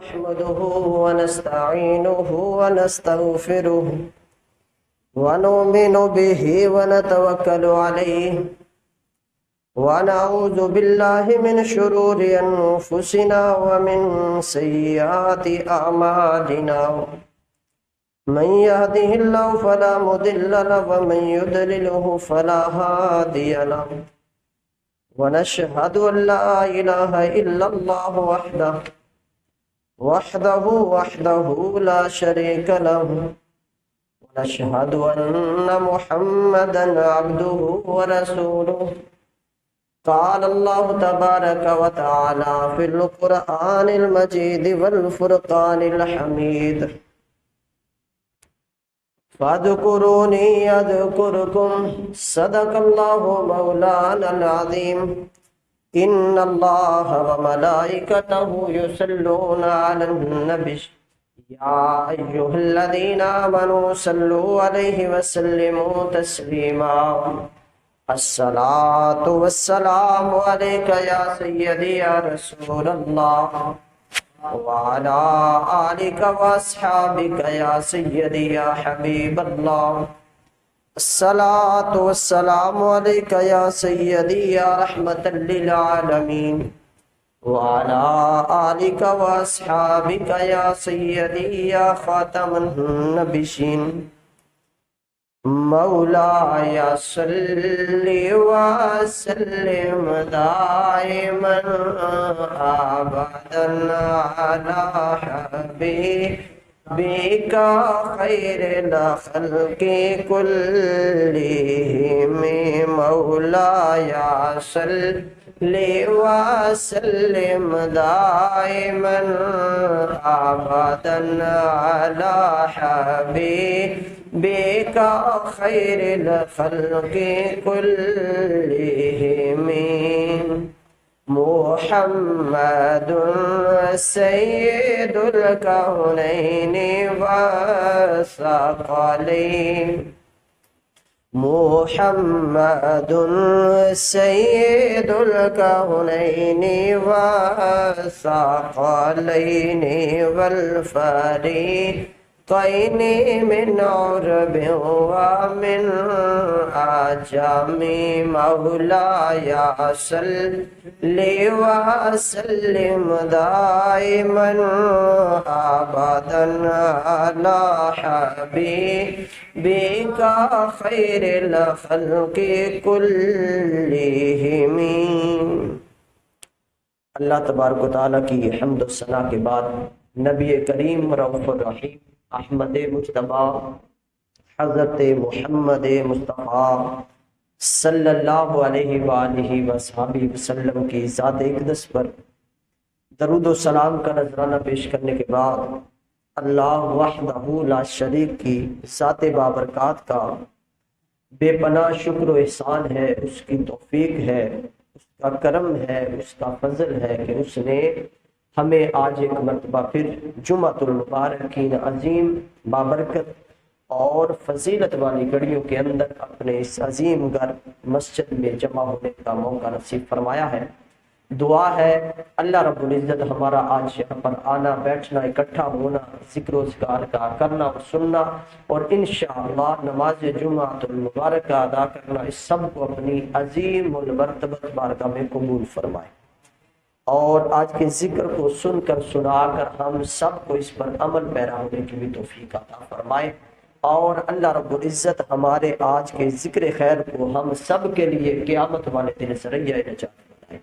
نحمده ونستعينه ونستغفره ونؤمن به ونتوكل عليه ونعوذ بالله من شرور أنفسنا ومن سيئات أعمالنا من يهده الله فلا مضل له ومن يضلله فلا هادي له ونشهد أن لا إله إلا الله وحده لا شريك له ونشهد أن محمدا عبده ورسوله قال الله تبارك وتعالى في القرآن المجيد والفرقان الحميد فاذكروني أذكركم صدق الله مولانا العظيم إن الله وملائكته يصلون على النبي يا أيها الذين آمنوا صلوا عليه وسلموا تسليما الصلاة والسلام عليك يا سيدي يا رسول الله وعلى آلك وأصحابك يا سيدي يا حبيب الله الصلاة والسلام عليك يا سيدي يا رحمة للعالمين وعلى آلك وأصحابك يا سيدي يا خاتم النبيين مولاي صل وسلم دائما أبدا على حبيبك خير الخلق كلهم مولاي صل وسلم دائما أبدا على حبيبك خير الخلق كلهم محمد سيد الكونين والثقلين محمد سيد الكونين والثقلين والفريقين من عرب ومن عجم مولاي صل وسلم دائما أبدا على حبيبك خير الخلق كلهم. اللہ تبارک و تعالیٰ کی حمد و ثنا کے بعد نبی کریم رؤوف الرحیم احمد مجتبی حضرت محمد مصطفیٰ صلی اللہ علیہ وآلہ وصحبہ وسلم کی ذات اقدس پر درود و سلام کا نذرانہ پیش کرنے کے بعد اللہ وحدہ لا شریک کی ذات بابرکات کا بے پناہ شکر و احسان ہے، اس کی توفیق ہے، اس کا کرم ہے، اس کا فضل ہے کہ اس نے ہمیں آج ایک مرتبہ پھر جمعۃ المبارکین عظیم بابرکت اور فضیلت والی گھڑیوں کے اندر اپنے اس عظیم گھر مسجد میں جمع ہونے کا موقع نصیب فرمایا ہے. دعا ہے اللہ رب العزت ہمارا آج یہاں پر آنا، بیٹھنا، اکٹھا ہونا، ذکر و اذکار کا کرنا اور سننا اور انشاءاللہ نماز جمعۃ المبارکہ ادا کرنا، اس سب کو اپنی عظیم المرتبت بارگاہ میں قبول فرمائے اور آج کے ذکر کو سن کر سنا کر ہم سب کو اس پر عمل پیرا ہونے کی بھی توفیق عطا فرمائے اور اللہ رب العزت ہمارے آج کے ذکر خیر کو ہم سب کے لیے قیامت والے دن ذریعہ نجات بنائے،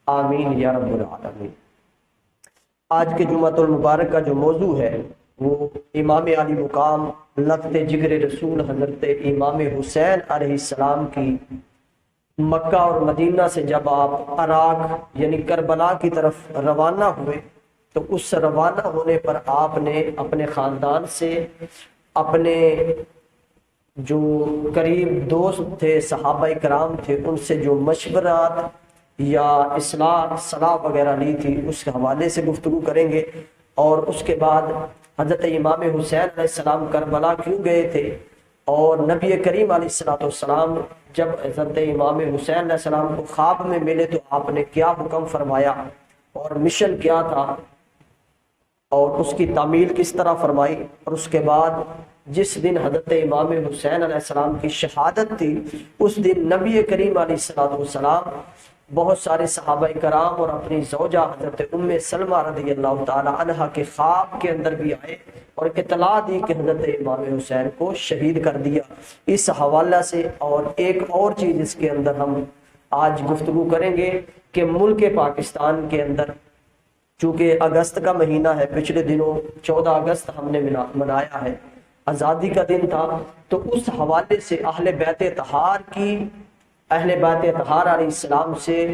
آمین یا رب العالمین. آج کے جمعۃ المبارک کا جو موضوع ہے وہ امام علی مقام لخت جگر رسول حضرت امام حسین علیہ السلام کی مکہ اور مدینہ سے جب آپ عراق یعنی کربلا کی طرف روانہ ہوئے تو اس روانہ ہونے پر آپ نے اپنے خاندان سے، اپنے جو قریب دوست تھے، صحابہ کرام تھے، ان سے جو مشورات یا اصلاح صلاح وغیرہ لی تھی اس کے حوالے سے گفتگو کریں گے. اور اس کے بعد حضرت امام حسین علیہ السلام کربلا کیوں گئے تھے اور نبی کریم علیہ السلام جب حضرت امام حسین علیہ السلام کو خواب میں ملے تو آپ نے کیا حکم فرمایا اور مشن کیا تھا، اور اس کی تعمیل کس طرح فرمائی، اور اس کے بعد جس دن حضرت امام حسین علیہ السلام کی شہادت تھی اس دن نبی کریم علیہ السلام بہت سارے صحابہ کرام اور اپنی زوجہ حضرت ام سلمہ رضی اللہ تعالی عنہا کے خواب کے اندر بھی آئے اور اطلاع دی کہ حضرت امام حسین کو شہید کر دیا۔ اس حوالہ سے اور ایک اور چیز اس کے اندر ہم آج گفتگو کریں گے کہ ملک پاکستان کے اندر چونکہ اگست کا مہینہ ہے، پچھلے دنوں 14 اگست ہم نے منایا ہے، آزادی کا دن تھا، تو اس حوالے سے اہل بیت اطہار علیہ السلام سے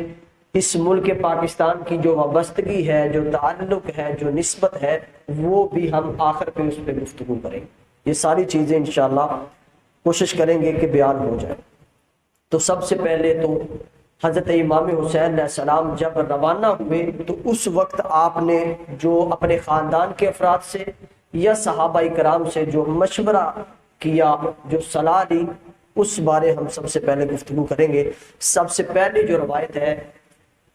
اس ملک پاکستان کی جو وابستگی ہے، جو تعلق ہے، جو نسبت ہے، وہ بھی ہم آخر پہ اس پہ گفتگو کریں گے۔ یہ ساری چیزیں انشاءاللہ کوشش کریں گے کہ بیان ہو جائے۔ تو سب سے پہلے تو حضرت امام حسین علیہ السلام جب روانہ ہوئے تو اس وقت آپ نے جو اپنے خاندان کے افراد سے یا صحابہ کرام سے جو مشورہ کیا، جو صلاح لی، اس بارے ہم سب سے پہلے گفتگو کریں گے۔ سب سے پہلے جو روایت ہے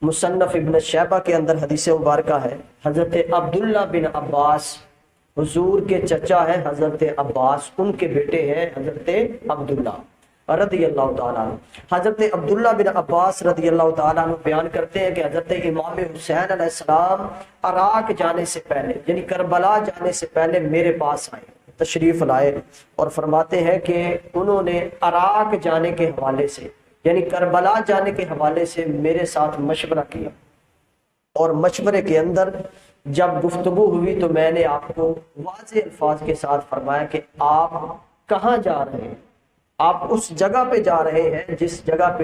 مصنف ابن شیبہ کے اندر حدیث مبارکہ ہے، حضرت عبداللہ بن عباس، حضور کے چچا ہے حضرت عباس، ان کے بیٹے ہیں حضرت عبداللہ رضی اللہ تعالیٰ عنہ۔ حضرت عبداللہ بن عباس رضی اللہ تعالیٰ عنہ بیان کرتے ہیں کہ حضرت امام حسین علیہ السلام عراق جانے سے پہلے، یعنی کربلا جانے سے پہلے میرے پاس آئے، تشریف لائے، اور فرماتے ہیں کہ انہوں نے عراق جانے کے حوالے سے، یعنی کربلا جانے کے حوالے سے میرے ساتھ مشورہ کیا، اور مشورے کے اندر جب گفتگو ہوئی تو میں نے آپ کو واضح الفاظ کے ساتھ فرمایا کہ آپ کہاں جا رہے ہیں؟ آپ اس جگہ پہ جا رہے ہیں جس جگہ پہ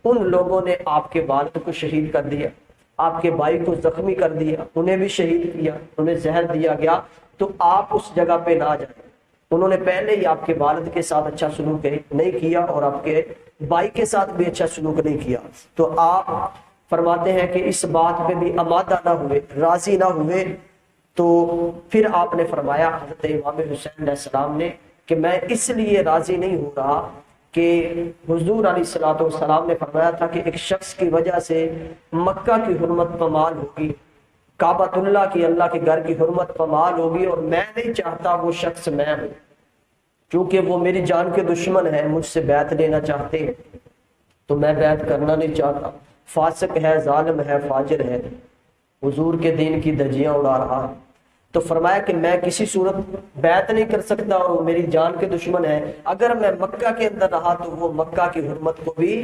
ان لوگوں نے آپ کے والد کو شہید کر دیا، آپ کے بھائی کو زخمی کر دیا، انہیں بھی شہید کیا، انہیں زہر دیا گیا، تو آپ اس جگہ پہ نہ جائیں۔ انہوں نے پہلے ہی آپ کے والد کے ساتھ اچھا سلوک نہیں کیا اور آپ کے بھائی کے ساتھ بھی اچھا سلوک نہیں کیا، تو آپ فرماتے ہیں کہ اس بات پہ بھی آمادہ نہ ہوئے، راضی نہ ہوئے، تو پھر آپ نے فرمایا حضرت امام حسین علیہ السلام نے کہ میں اس لیے راضی نہیں ہو رہا کہ حضور علیہ السلام نے فرمایا تھا کہ ایک شخص کی وجہ سے مکہ کی حرمت پامال ہوگی، کعبۃ اللہ کی، اللہ کے گھر کی حرمت پامال ہوگی، اور میں نہیں چاہتا وہ شخص میں ہوں، چونکہ وہ میری جان کے دشمن ہے، مجھ سے بیعت لینا چاہتے ہیں تو میں بیعت کرنا نہیں چاہتا، فاسق ہے، ظالم ہے، فاجر ہے، حضور کے دین کی دھجیاں اڑا رہا ہے، تو فرمایا کہ میں کسی صورت بیعت نہیں کر سکتا اور وہ میری جان کے دشمن ہے، اگر میں مکہ کے اندر رہا تو وہ مکہ کی حرمت کو بھی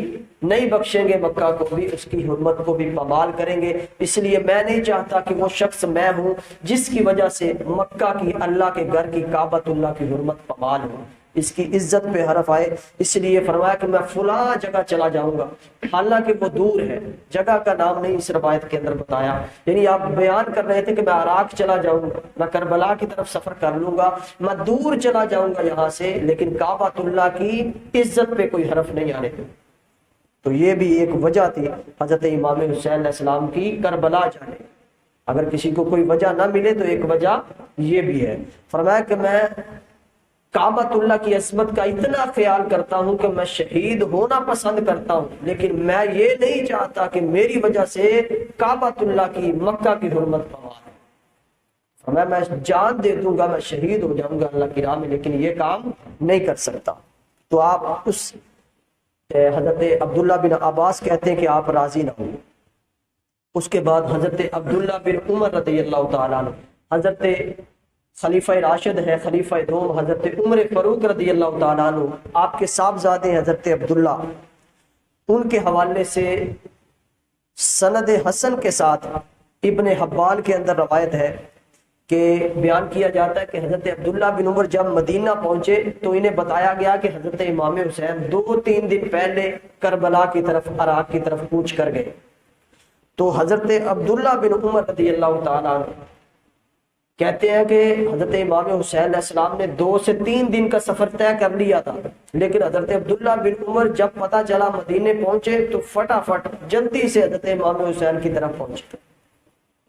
نہیں بخشیں گے، مکہ کو بھی، اس کی حرمت کو بھی پامال کریں گے، اس لیے میں نہیں چاہتا کہ وہ شخص میں ہوں جس کی وجہ سے مکہ کی، اللہ کے گھر کی، کعبۃ اللہ کی حرمت پامال ہو، اس کی عزت پہ حرف آئے، اس لیے فرمایا کہ میں فلاں جگہ چلا جاؤں گا، حالانکہ وہ دور ہے، جگہ کا نام نہیں اس روایت کے اندر بتایا، یعنی آپ بیان کر رہے تھے کہ میں عراق چلا جاؤں گا، میں کربلا کی طرف سفر کر لوں گا، میں دور چلا جاؤں گا یہاں سے، لیکن کعبۃ اللہ کی عزت پہ کوئی حرف نہیں آنے دوں۔ تو یہ بھی ایک وجہ تھی حضرت امام حسین علیہ السلام کی کربلا جانے۔ اگر کسی کو کوئی وجہ نہ ملے تو ایک وجہ یہ بھی ہے۔ فرمایا کہ میں کعبۃ اللہ کی عظمت کا اتنا خیال کرتا ہوں کہ میں شہید ہونا پسند کرتا ہوں، لیکن میں یہ نہیں چاہتا کہ میری وجہ سے کعبۃ اللہ کی، مکہ کی حرمت پامال ہے۔ فرمایا میں جان دے دوں گا، میں شہید ہو جاؤں گا اللہ کی راہ میں، لیکن یہ کام نہیں کر سکتا۔ تو آپ اس حضرت عبداللہ بن عباس کہتے ہیں کہ آپ راضی نہ ہوئے۔ اس کے بعد حضرت عبداللہ بن عمر رضی اللہ تعالیٰ عنہ، حضرت خلیفہ راشد ہے، خلیفہ دوم حضرت عمر فاروق رضی اللہ تعالیٰ عنہ، آپ کے صاحبزادے حضرت عبداللہ، ان کے حوالے سے سند حسن کے ساتھ ابن حبان کے اندر روایت ہے کہ بیان کیا جاتا ہے کہ حضرت عبداللہ بن عمر جب مدینہ پہنچے تو انہیں بتایا گیا کہ حضرت امام حسین 2-3 دن پہلے کربلا کی طرف، عراق کی طرف کوچ کر گئے۔ تو حضرت عبداللہ بن عمر رضی اللہ تعالیٰ عنہ کہتے ہیں کہ حضرت امام حسین علیہ السلام نے 2 سے 3 دن کا سفر طے کر لیا تھا، لیکن حضرت عبداللہ بن عمر جب پتہ چلا مدینے پہنچے تو فٹافٹ جلدی سے حضرت امام حسین کی طرف پہنچے،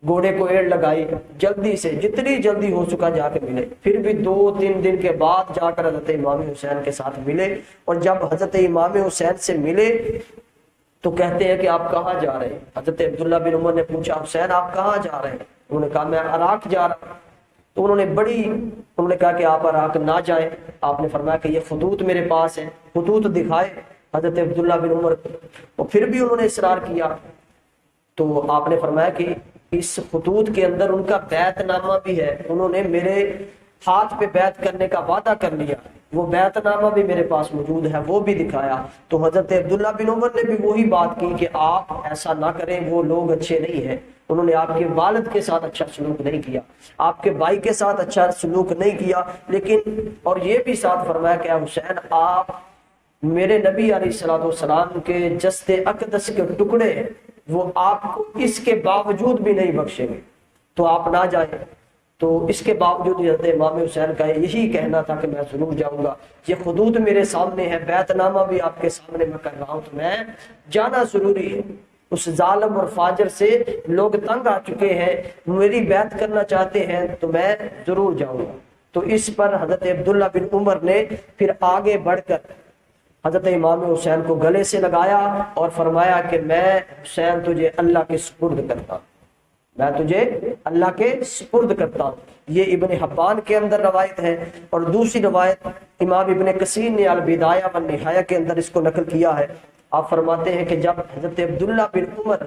گھوڑے کو ایڑ لگائی، جلدی سے جتنی جلدی ہو سکا جا کے ملے، پھر بھی 2-3 دن کے بعد جا کر حضرت امام حسین کے ساتھ ملے، اور جب حضرت امام حسین سے ملے تو کہتے ہیں کہ آپ کہاں جا رہے ہیں؟ حضرت عبداللہ بن عمر نے پوچھا حسین آپ کہاں جا رہے ہیں؟ انہوں نے کہا میں عراق جا رہا ہوں۔ تو انہوں نے کہا کہ آپ عراق نہ جائیں۔ آپ نے فرمایا کہ یہ خطوط میرے پاس ہیں، خطوط دکھائے حضرت عبداللہ بن عمر کو، اور پھر بھی انہوں نے اصرار کیا۔ تو آپ نے فرمایا کہ اس خطوط کے اندر ان کا بیعت نامہ بھی ہے، انہوں نے میرے ہاتھ پہ بیعت کرنے کا وعدہ کر لیا، وہ بیعت نامہ بھی میرے پاس موجود ہے، وہ بھی دکھایا۔ تو حضرت عبداللہ بن عمر نے بھی وہی بات کی کہ آپ ایسا نہ کریں، وہ لوگ اچھے نہیں ہیں، انہوں نے آپ کے والد کے ساتھ اچھا سلوک نہیں کیا، آپ کے بھائی کے ساتھ اچھا سلوک نہیں کیا، لیکن اور یہ بھی ساتھ فرمایا کہ حسین آپ میرے نبی علیہ السلام کے جسد اقدس کے ٹکڑے ہیں، وہ آپ کو اس کے باوجود بھی نہیں بخشیں گے، تو آپ نہ جائیں۔ تو اس کے باوجود حضرت امام حسین کا یہی کہنا تھا کہ میں ضرور جاؤں گا، یہ خطوط میرے سامنے ہے، بیعت نامہ بھی آپ کے سامنے میں کر رہا ہوں، تو میں جانا ضروری ہے۔ اس ظالم اور فاجر سے لوگ تنگ آ چکے ہیں، میری بیعت کرنا چاہتے ہیں، تو میں ضرور جاؤں گا۔ تو اس پر حضرت عبداللہ بن عمر نے پھر آگے بڑھ کر حضرت امام حسین کو گلے سے لگایا اور فرمایا کہ میں حسین تجھے اللہ کے سپرد کرتا ہوں، میں تجھے اللہ کے سپرد کرتا ہوں۔ یہ ابن حبان کے اندر روایت ہے، اور دوسری روایت امام ابن کثیر نے البدایہ والنہایہ کے اندر اس کو نقل کیا ہے۔ آپ فرماتے ہیں کہ جب حضرت عبداللہ بن عمر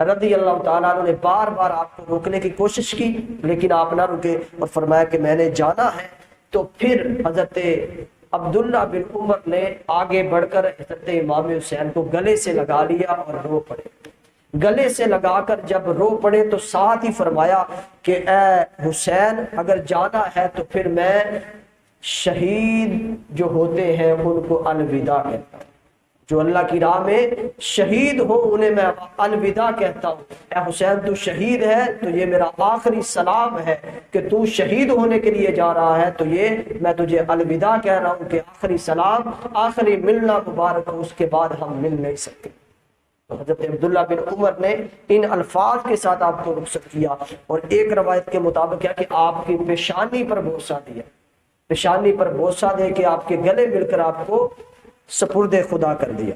رضی اللہ تعالیٰ عنہ نے بار بار آپ کو روکنے کی کوشش کی، لیکن آپ نہ رکے اور فرمایا کہ میں نے جانا ہے، تو پھر حضرت عبداللہ بن عمر نے آگے بڑھ کر حضرت امام حسین کو گلے سے لگا لیا اور رو پڑے۔ گلے سے لگا کر جب رو پڑے تو ساتھ ہی فرمایا کہ اے حسین اگر جانا ہے تو پھر میں شہید جو ہوتے ہیں ان کو الوداع کہتا ہوں، جو اللہ کی راہ میں شہید ہو انہیں میں الوداع کہتا ہوں۔ اے حسین تو شہید ہے تو یہ میرا آخری سلام ہے کہ تو شہید ہونے کے لیے جا رہا ہے، تو یہ میں تجھے الوداع کہہ رہا ہوں کہ آخری سلام، آخری ملنا مبارک ہو، اس کے بعد ہم مل نہیں سکتے۔ تو حضرت عبداللہ بن عمر نے ان الفاظ کے ساتھ آپ کو رخصت کیا، اور ایک روایت کے مطابق کیا کہ آپ کی پیشانی پر بوسہ دیا، پیشانی پر بوسہ دے کے آپ کے گلے مل کر آپ کو سپرد خدا کر دیا۔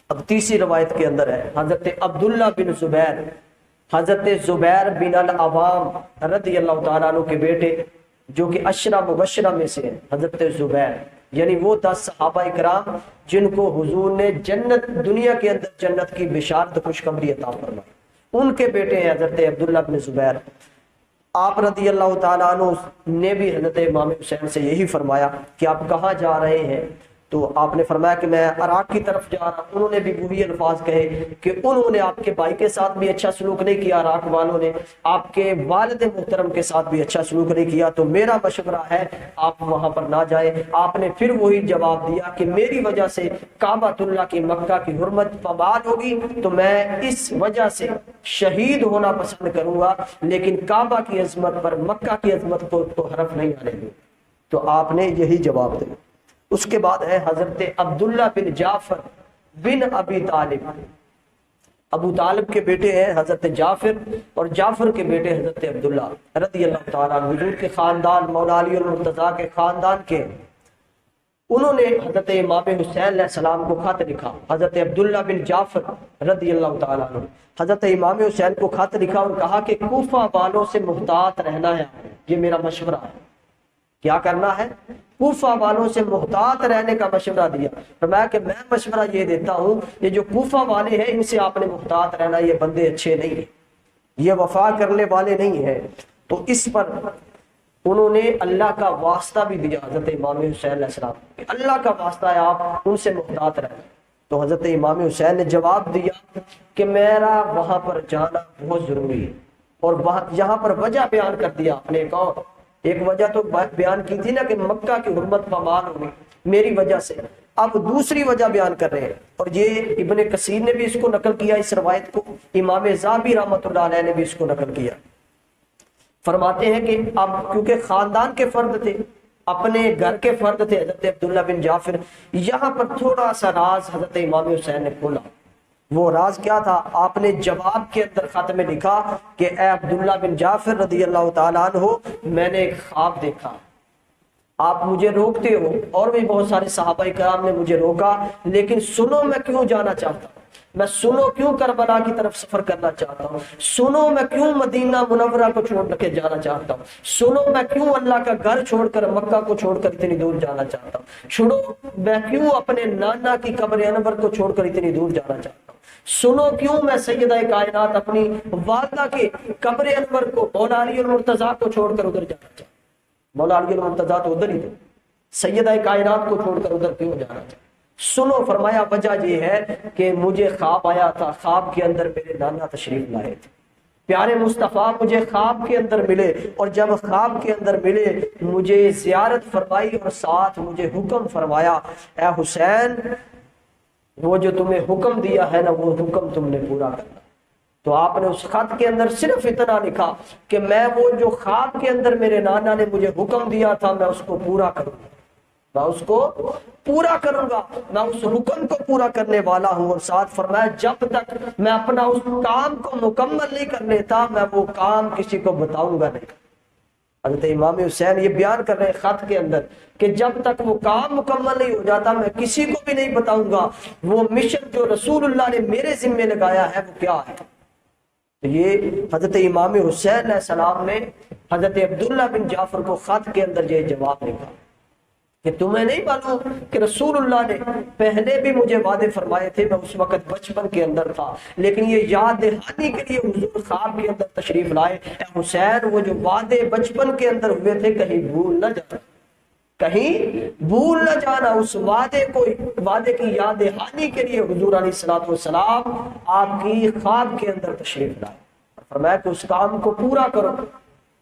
اب تیسری روایت کے اندر ہے حضرت عبداللہ بن زبیر، حضرت زبیر بن العوام رضی اللہ تعالیٰ عنہ کے بیٹے، جو کہ عشرہ مبشرہ میں سے ہیں، حضرت زبیر یعنی وہ 10 صحابہ کرام جن کو حضور نے جنت، دنیا کے اندر جنت کی بشارت خوشخبری عطا فرمائی، ان کے بیٹے ہیں حضرت عبداللہ بن زبیر۔ آپ رضی اللہ تعالیٰ عنہ نے بھی حضرت امام حسین سے یہی فرمایا کہ آپ کہاں جا رہے ہیں؟ تو آپ نے فرمایا کہ میں عراق کی طرف جا رہا ہوں۔ انہوں نے بھی وہی الفاظ کہے کہ انہوں نے آپ کے بھائی کے ساتھ بھی اچھا سلوک نہیں کیا، عراق والوں نے آپ کے والد محترم کے ساتھ بھی اچھا سلوک نہیں کیا، تو میرا مشورہ ہے آپ وہاں پر نہ جائیں۔ آپ نے پھر وہی جواب دیا کہ میری وجہ سے کعبۃ اللہ کی، مکہ کی حرمت پامال ہوگی، تو میں اس وجہ سے شہید ہونا پسند کروں گا، لیکن کعبہ کی عظمت پر، مکہ کی عظمت کو تو حرف نہیں آنے دوں۔ تو آپ نے یہی جواب دیا۔ اس کے بعد ہے حضرت عبداللہ بن جعفر بن ابی طالب، ابو طالب کے بیٹے ہیں حضرت جعفر، اور جعفر کے بیٹے حضرت عبداللہ رضی اللہ تعالیٰ عنہ، حضور کے خاندان، مولا علی المرتضیٰ کے خاندان کے۔ انہوں نے حضرت امام حسین علیہ السلام کو خط لکھا، حضرت عبداللہ بن جعفر رضی اللہ تعالیٰ عنہ حضرت امام حسین کو خط لکھا اور کہا کہ کوفہ والوں سے محتاط رہنا ہے، یہ میرا مشورہ ہے۔ کیا کرنا ہے؟ کوفہ والوں سے محتاط رہنے کا مشورہ دیا۔ فرمایا کہ میں مشورہ یہ دیتا ہوں، یہ جو کوفہ والے ہیں ان سے آپ نے محتاط رہنا، یہ بندے اچھے نہیں ہیں، یہ وفا کرنے والے نہیں ہیں۔ تو اس پر انہوں نے اللہ کا واسطہ بھی دیا حضرت امام حسین علیہ السلام کہ اللہ کا واسطہ ہے آپ ان سے محتاط رہنا۔ تو حضرت امام حسین نے جواب دیا کہ میرا وہاں پر جانا بہت ضروری ہے، اور یہاں پر وجہ بیان کر دیا اپنے ایک وجہ تو بیان کی تھی نا کہ مکہ کی حرمت پامال ہوگی میری وجہ سے، اب دوسری وجہ بیان کر رہے ہیں، اور یہ ابن کثیر نے بھی اس کو نقل کیا، اس روایت کو امام ذہبی رحمۃ اللہ علیہ نے بھی اس کو نقل کیا۔ فرماتے ہیں کہ اب کیونکہ خاندان کے فرد تھے، اپنے گھر کے فرد تھے حضرت عبداللہ بن جعفر، یہاں پر تھوڑا سا راز حضرت امام حسین نے کھولا۔ وہ راز کیا تھا؟ آپ نے جواب کے اندر خط میں لکھا کہ اے عبداللہ بن جعفر رضی اللہ تعالیٰ عنہ، میں نے ایک خواب دیکھا، آپ مجھے روکتے ہو، اور بھی بہت سارے صحابہ کرام نے مجھے روکا، لیکن سنو میں کیوں جانا چاہتا ہوں۔ میں سنو کیوں کربلا کی طرف سفر کرنا چاہتا ہوں، سنو میں کیوں مدینہ منورہ کو چھوڑ کے جانا چاہتا ہوں، سنو میں کیوں اللہ کا گھر چھوڑ کر مکہ کو چھوڑ کر اتنی دور جانا چاہتا ہوں، سنو میں کیوں اپنے نانا کی قبر انور کو چھوڑ کر اتنی دور جانا چاہتا ہوں، سنو کیوں میں سیدہ کائنات اپنی والدہ کے قبر انور کو مولا علی المرتضیٰ کو چھوڑ کر ادھر جانا چاہتا ہوں۔ مولا علی المرتضیٰ تو ادھر ہی تھے، سیدہ کائنات کو چھوڑ کر ادھر کیوں جانا چاہتا ہوں؟ سنو، فرمایا وجہ یہ ہے کہ مجھے خواب آیا تھا، خواب کے اندر میرے نانا تشریف لائے تھے، پیارے مصطفیٰ مجھے خواب کے اندر ملے، اور جب خواب کے اندر ملے مجھے زیارت فرمائی اور ساتھ مجھے حکم فرمایا، اے حسین وہ جو تمہیں حکم دیا ہے نا وہ حکم تم نے پورا کرنا۔ تو آپ نے اس خط کے اندر صرف اتنا لکھا کہ میں وہ جو خواب کے اندر میرے نانا نے مجھے حکم دیا تھا میں اس کو پورا کروں گا، میں اس کو پورا کروں گا، میں اس حکم کو پورا کرنے والا ہوں۔ اور ساتھ فرمایا جب تک میں اپنا اس کام کو مکمل نہیں کر لیتا میں وہ کام کسی کو بتاؤں گا نہیں۔ حضرت امام حسین یہ بیان کر رہے خط کے اندر کہ جب تک وہ کام مکمل نہیں ہو جاتا میں کسی کو بھی نہیں بتاؤں گا وہ مشن جو رسول اللہ نے میرے ذمے لگایا ہے وہ کیا ہے۔ تو یہ حضرت امام حسین علیہ السلام نے حضرت عبداللہ بن جعفر کو خط کے اندر یہ جواب لکھا کہ تمہیں نہیں معلوم کہ رسول اللہ نے پہلے بھی مجھے وعدے فرمائے تھے، میں اس وقت بچپن کے اندر تھا، لیکن یہ یاد دہانی کے لیے حضور خواب کے اندر تشریف لائے، اے حسین وہ جو وعدے بچپن کے اندر ہوئے تھے کہیں بھول نہ جانا، کہیں بھول نہ جانا، اس وعدے کی یاد دہانی کے لیے حضور علیہ الصلوۃ والسلام آپ کی خواب کے اندر تشریف لائے، فرمایا کہ اس کام کو پورا کرو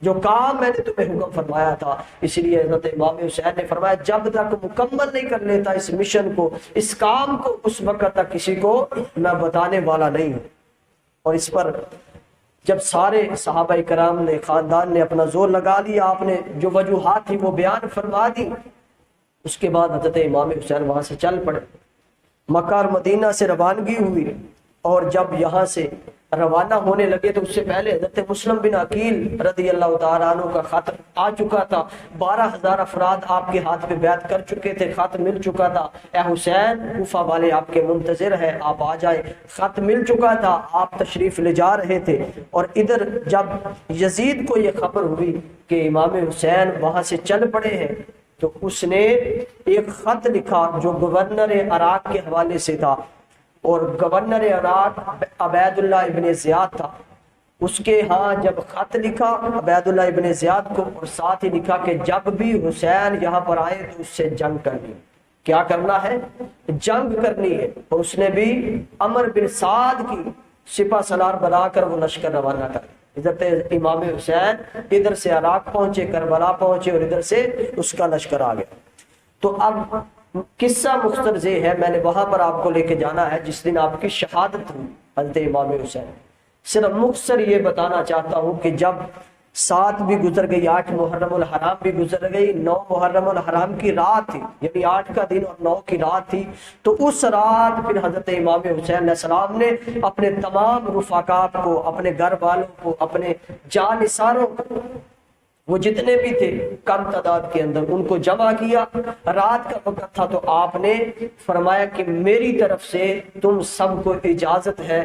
جو کام میں نے تمہیں حکم فرمایا تھا۔ اس لیے حضرت امام حسین نے فرمایا جب تک مکمل نہیں کر لیتا اس مشن کو، اس کام کو، اس وقت تک کسی کو میں بتانے والا نہیں ہوں۔ اور اس پر جب سارے صحابہ کرام نے، خاندان نے اپنا زور لگا لیا، آپ نے جو وجوہات تھی وہ بیان فرما دی، اس کے بعد حضرت امام حسین وہاں سے چل پڑے، مکہ اور مدینہ سے روانگی ہوئی، اور جب یہاں سے روانہ ہونے لگے تو اس سے پہلے حضرت مسلم بن عقیل رضی اللہ تعالیٰ عنہ کا خط آ چکا تھا، 12,000 افراد آپ کے ہاتھ پہ بیعت کر چکے تھے، خط مل چکا تھا، اے حسین کوفہ والے آپ کے منتظر ہیں، آپ آ جائیں، خط مل چکا تھا، آپ تشریف لے جا رہے تھے۔ اور ادھر جب یزید کو یہ خبر ہوئی کہ امام حسین وہاں سے چل پڑے ہیں تو اس نے ایک خط لکھا جو گورنر عراق کے حوالے سے تھا، اور گورنر عراق عبید اللہ ابن زیاد تھا، اس کے ہاں جب خط لکھا عبید اللہ ابن زیاد کو، اور ساتھ ہی لکھا کہ جب بھی حسین یہاں پر آئے تو اس سے جنگ کرنی، کیا کرنا ہے؟ جنگ کرنی ہے۔ اور اس نے بھی عمر بن سعد کی سپہ سالار بنا کر وہ لشکر روانہ کر، حضرت امام حسین ادھر سے عراق پہنچے، کربلا پہنچے، اور ادھر سے اس کا لشکر آ گیا۔ تو اب قصہ مختصر یہ ہے، میں نے وہاں پر آپ کو لے کے جانا ہے جس دن آپ کی شہادت ہوئی حضرت امام حسین۔ صرف مختصر یہ بتانا چاہتا ہوں کہ جب 7 بھی گزر گئی، 8 محرم الحرام بھی گزر گئی، 9 محرم الحرام کی رات تھی، یعنی 8 کا دن اور 9 کی رات تھی، تو اس رات پھر حضرت امام حسین علیہ السلام نے اپنے تمام رفقات کو، اپنے گھر والوں کو، اپنے جانثاروں کو، وہ جتنے بھی تھے کم تعداد کے اندر، ان کو جمع کیا، رات کا وقت تھا، تو آپ نے فرمایا کہ میری طرف سے تم سب کو اجازت ہے،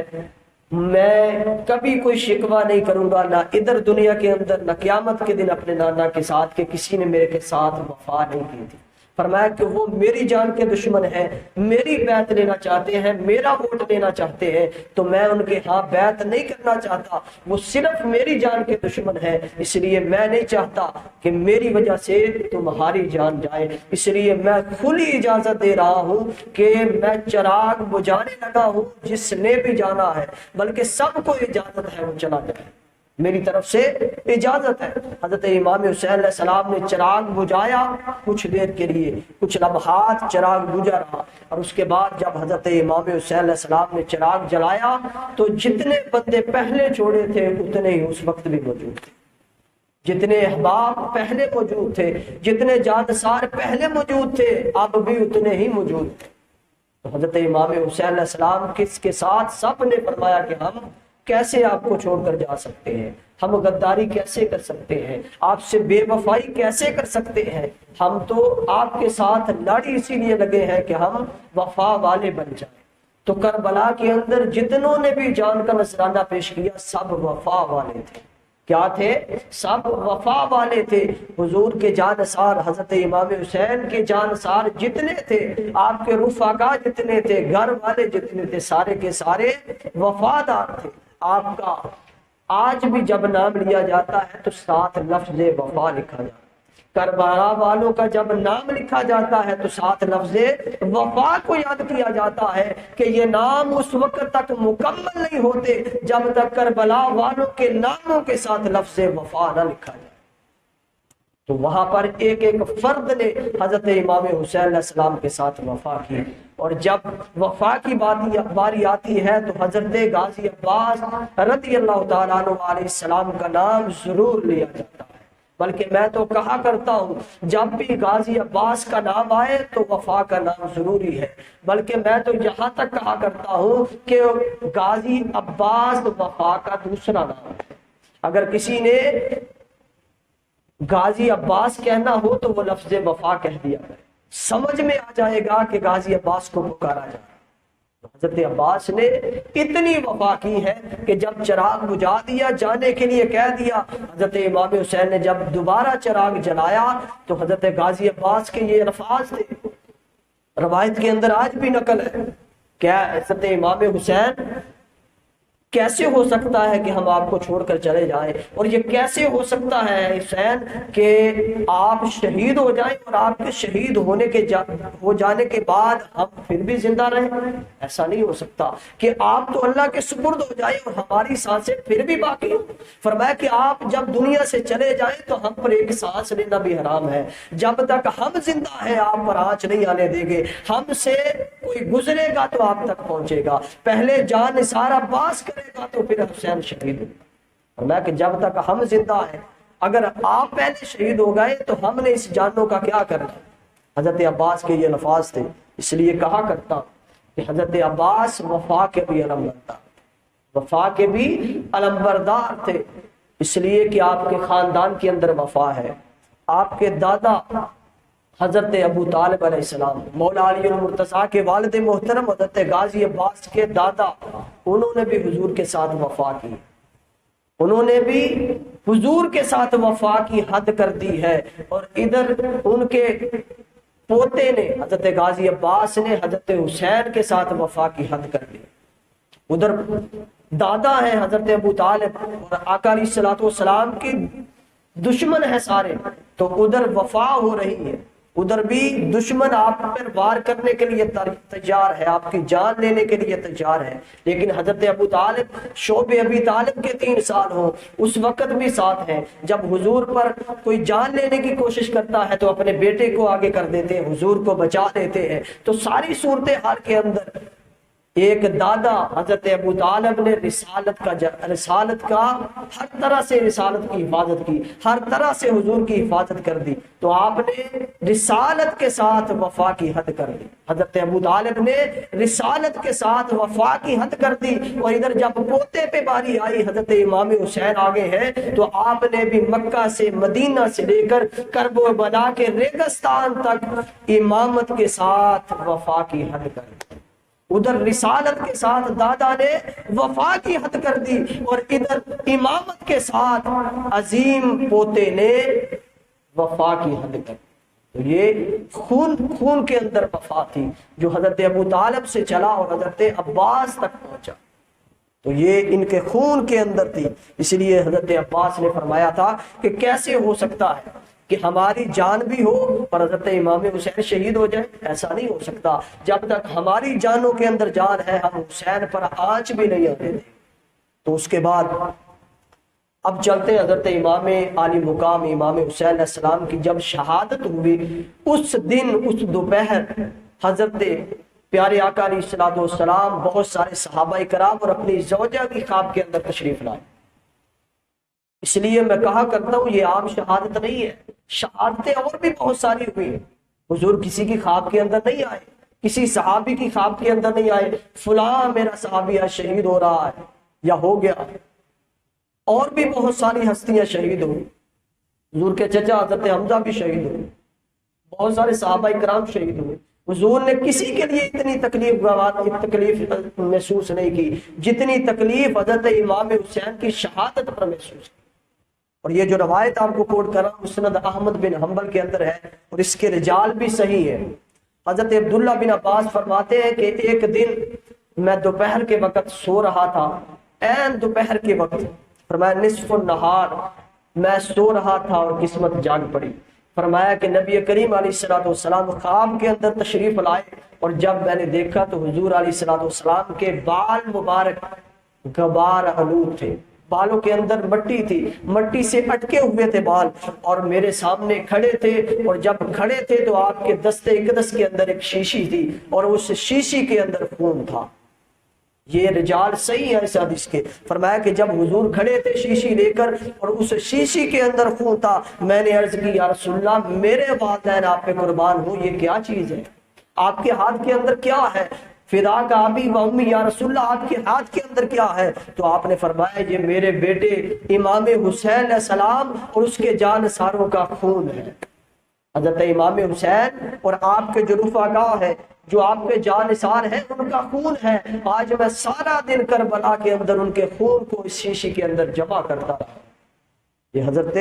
میں کبھی کوئی شکوہ نہیں کروں گا، نہ ادھر دنیا کے اندر نہ قیامت کے دن اپنے نانا کے ساتھ کہ کسی نے میرے کے ساتھ وفا نہیں کی تھی۔ فرمایا کہ وہ میری جان کے دشمن ہیں، میری بیعت لینا چاہتے ہیں، میرا ووٹ لینا چاہتے ہیں، تو میں ان کے ہاں بیعت نہیں کرنا چاہتا، وہ صرف میری جان کے دشمن ہیں، اس لیے میں نہیں چاہتا کہ میری وجہ سے تمہاری جان جائے، اس لیے میں کھلی اجازت دے رہا ہوں کہ میں چراغ بجھانے لگا ہوں، جس نے بھی جانا ہے، بلکہ سب کو اجازت ہے وہ چلا جائے، میری طرف سے اجازت ہے۔ حضرت امام حسین علیہ السلام نے چراغ بجھایا، کچھ دیر کے لیے، کچھ لمحات چراغ بجھا رہا، اور اس کے بعد جب حضرت امام حسین علیہ السلام نے چراغ جلایا تو جتنے بندے پہلے چھوڑے تھے اتنے ہی اس وقت بھی موجود تھے، جتنے احباب پہلے موجود تھے، جتنے جانثار پہلے موجود تھے، اب بھی اتنے ہی موجود تھے۔ تو حضرت امام حسین علیہ السلام کس کے ساتھ سب نے فرمایا کہ ہم کیسے آپ کو چھوڑ کر جا سکتے ہیں، ہم غداری کیسے کر سکتے ہیں، آپ سے بے وفائی کیسے کر سکتے ہیں، ہم تو آپ کے ساتھ لڑ اسی لیے لگے ہیں کہ ہم وفا والے بن جائیں، تو کربلا کے اندر جتنوں نے بھی جان کا نذرانہ پیش کیا سب وفا والے تھے۔ کیا تھے؟ سب وفا والے تھے۔ حضور کے جانثار حضرت امام حسین کے جانثار جتنے تھے، آپ کے رفقا جتنے تھے، گھر والے جتنے تھے، سارے کے سارے وفادار تھے۔ آپ کا آج بھی جب نام لیا جاتا ہے تو ساتھ لفظ وفا لکھا جاتا ہے۔ کربلا والوں کا جب نام لکھا جاتا ہے تو ساتھ لفظ وفا کو یاد کیا جاتا ہے کہ یہ نام اس وقت تک مکمل نہیں ہوتے جب تک کربلا والوں کے ناموں کے ساتھ لفظ وفا نہ لکھا جائے۔ تو وہاں پر ایک ایک فرد نے حضرت امام حسین علیہ السلام کے ساتھ وفا کی، اور جب وفا کی باری آتی ہے تو حضرت غازی عباس رضی اللہ تعالیٰ عنہ علیہ السلام کا نام ضرور لیا جاتا ہے۔ بلکہ میں تو کہا کرتا ہوں جب بھی غازی عباس کا نام آئے تو وفا کا نام ضروری ہے، بلکہ میں تو یہاں تک کہا کرتا ہوں کہ غازی عباس وفا کا دوسرا نام ہے۔ اگر کسی نے غازی عباس کہنا ہو تو وہ لفظ وفا کہہ دیا کرے، سمجھ میں آ جائے گا کہ غازی عباس کو پکارا جائے۔ حضرت عباس نے اتنی وفا کی ہے کہ جب چراغ بجھا دیا، جانے کے لیے کہہ دیا، حضرت امام حسین نے جب دوبارہ چراغ جلایا تو حضرت غازی عباس کے یہ الفاظ تھے، روایت کے اندر آج بھی نقل ہے، کیا حضرت امام حسین کیسے ہو سکتا ہے کہ ہم آپ کو چھوڑ کر چلے جائیں، اور یہ کیسے ہو سکتا ہے حسین کہ آپ شہید ہو جائیں اور آپ کے شہید ہو جانے کے بعد ہم پھر بھی زندہ رہیں؟ ایسا نہیں ہو سکتا کہ آپ تو اللہ کے سپرد ہو جائیں اور ہماری سانسیں پھر بھی باقی ہوں۔ فرمایا کہ آپ جب دنیا سے چلے جائیں تو ہم پر ایک سانس لینا بھی حرام ہے، جب تک ہم زندہ ہیں آپ پر آنچ نہیں آنے دیں گے، ہم سے کوئی گزرے گا تو آپ تک پہنچے گا، پہلے جان نثار عباس کرے گا تو پھر حسین شہید ہو۔ فرمایا کہ جب تک ہم زندہ ہیں، اگر آپ پہلے شہید ہو گئے تو ہم نے اس جانوں کا کیا کرنا۔ حضرت عباس کے یہ الفاظ تھے، اس لیے کہا کرتا کہ حضرت عباس وفا کے بھی وفا کے بھی علمبردار تھے، اس لیے کہ آپ کے خاندان کے اندر وفا ہے۔ آپ کے دادا حضرت ابو طالب علیہ السلام، مولا علی المرتضیٰ کے والد محترم حضرت غازی عباس کے دادا، انہوں نے بھی حضور کے ساتھ وفا کی، انہوں نے بھی حضور کے ساتھ وفا کی حد کر دی ہے، اور ادھر ان کے پوتے نے حضرت غازی عباس نے حضرت حسین کے ساتھ وفا کی حد کر دی۔ ادھر دادا ہیں حضرت ابو طالب اور آقا علیہ الصلوۃ والسلام کے دشمن ہیں سارے، تو ادھر وفا ہو رہی ہے، ادھر بھی دشمن آپ پر وار کرنے کے لیے تیار ہے، آپ کی جان لینے کے لیے تیار ہے، لیکن حضرت ابو طالب شعب ابی طالب کے 3 سال ہوں اس وقت بھی ساتھ ہیں۔ جب حضور پر کوئی جان لینے کی کوشش کرتا ہے تو اپنے بیٹے کو آگے کر دیتے ہیں، حضور کو بچا دیتے ہیں۔ تو ساری صورتحال کے اندر ایک دادا حضرت ابو طالب نے رسالت کا ہر طرح سے رسالت کی حفاظت کی، ہر طرح سے حضور کی حفاظت کر دی، تو آپ نے رسالت کے ساتھ وفا کی حد کر دی۔ حضرت ابو طالب نے رسالت کے ساتھ وفا کی حد کر دی، اور ادھر جب پوتے پہ باری آئی حضرت امام حسین آگے ہیں تو آپ نے بھی مکہ سے مدینہ سے لے کر کرب و بلا کے ریگستان تک امامت کے ساتھ وفا کی حد کر دی۔ ادھر رسالت کے ساتھ دادا نے وفا کی حد کر دی، اور ادھر امامت کے ساتھ عظیم پوتے نے وفا کی حد کر دی۔ تو یہ خون کے اندر وفا تھی جو حضرت ابو طالب سے چلا اور حضرت عباس تک پہنچا، تو یہ ان کے خون کے اندر تھی۔ اس لیے حضرت عباس نے فرمایا تھا کہ کیسے ہو سکتا ہے کہ ہماری جان بھی ہو اور حضرت امام حسین شہید ہو جائے؟ ایسا نہیں ہو سکتا، جب تک ہماری جانوں کے اندر جان ہے ہم حسین پر آنچ بھی نہیں آنے دیں۔ تو اس کے بعد اب چلتے حضرت امام عالی مقام امام حسین علیہ السلام کی جب شہادت ہوئی، اس دن اس دوپہر حضرت پیارے آقا علیہ الصلوۃ والسلام بہت سارے صحابہ کرام اور اپنی زوجہ کی خواب کے اندر تشریف لائے۔ اس لیے میں کہا کرتا ہوں یہ عام شہادت نہیں ہے، شہادتیں اور بھی بہت ساری ہوئی۔ حضور کسی کی خواب کے اندر نہیں آئے، کسی صحابی کی خواب کے اندر نہیں آئے فلاں میرا صحابی شہید ہو رہا ہے یا ہو گیا، اور بھی بہت ساری ہستیاں شہید ہوئی۔ حضور کے چچا حضرت حمزہ بھی شہید ہوئے، بہت سارے صحابہ کرام شہید ہوئے۔ حضور نے کسی کے لیے اتنی تکلیف محسوس نہیں کی جتنی تکلیف حضرت امام حسین کی شہادت پر محسوس کی۔ اور یہ جو روایت آپ کو کوٹ کر رہا ہوں مسند احمد بن حنبل کے اندر ہے اور اس کے رجال بھی صحیح ہے۔ حضرت عبداللہ بن عباس فرماتے ہیں کہ ایک دن میں دوپہر کے وقت سو رہا تھا، عین دوپہر کے وقت، فرمایا نصف النہار میں سو رہا تھا اور قسمت جاگ پڑی۔ فرمایا کہ نبی کریم علیہ الصلوۃ والسلام خواب کے اندر تشریف لائے اور جب میں نے دیکھا تو حضور علیہ الصلوۃ والسلام کے بال مبارک غبار آلود تھے، بالوں کے اندر مٹی تھی، مٹی سے اٹکے ہوئے تھے بال، اور میرے سامنے کھڑے تھے، اور جب کھڑے تھے تو آپ کے دستے اقدس کے اندر ایک شیشی تھی اور اس شیشی کے اندر خون تھا۔ یہ رجال صحیح ہے اس حدیث کے۔ فرمایا کہ جب حضور کھڑے تھے شیشی لے کر اور اس شیشی کے اندر خون تھا، میں نے عرض کی یا رسول اللہ میرے والدین آپ پہ قربان ہوں، یہ کیا چیز ہے؟ آپ کے ہاتھ کے اندر کیا ہے؟ فدا کا ابی و امی یا رسول اللہ آپ کے ہاتھ کے اندر کیا ہے؟ تو آپ نے فرمایا یہ میرے بیٹے امام حسین علیہ السلام اور اس کے جانثاروں کا خون ہے۔ حضرت امام حسین اور آپ کے جو رفقا ہے، جو آپ کے جانثار ہیں، ان کا خون ہے۔ آج میں سارا دن کربلا کے اندر ان کے خون کو اس شیشی کے اندر جمع کرتا رہا۔ یہ حضرت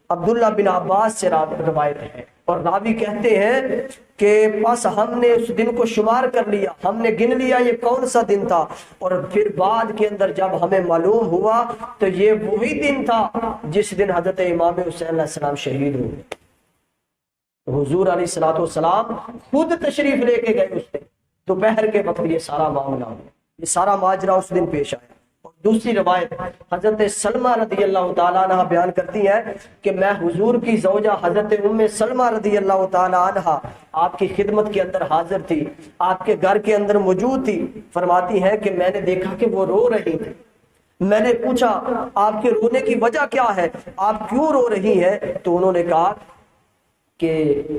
عبداللہ بن عباس سے روایت ہے، اور راوی کہتے ہیں کہ بس ہم نے اس دن کو شمار کر لیا، ہم نے گن لیا یہ کون سا دن تھا، اور پھر بعد کے اندر جب ہمیں معلوم ہوا تو یہ وہی دن تھا جس دن حضرت امام حسین علیہ السلام شہید ہوئے۔ حضور علیہ الصلوۃ والسلام خود تشریف لے کے گئے اس دن دوپہر کے وقت، یہ سارا معاملہ ہوا، یہ سارا ماجرا اس دن پیش آیا۔ اور دوسری روایت حضرت سلمہ رضی اللہ تعالیٰ عنہ بیان کرتی ہے کہ میں حضور کی زوجہ حضرت ام سلمہ رضی اللہ تعالیٰ عنہ آپ کی خدمت کے اندر حاضر تھی، آپ کے گھر کے اندر موجود تھی۔ فرماتی ہے کہ میں نے دیکھا کہ وہ رو رہی تھی۔ میں نے پوچھا آپ کے رونے کی وجہ کیا ہے، آپ کیوں رو رہی ہیں؟ تو انہوں نے کہا کہ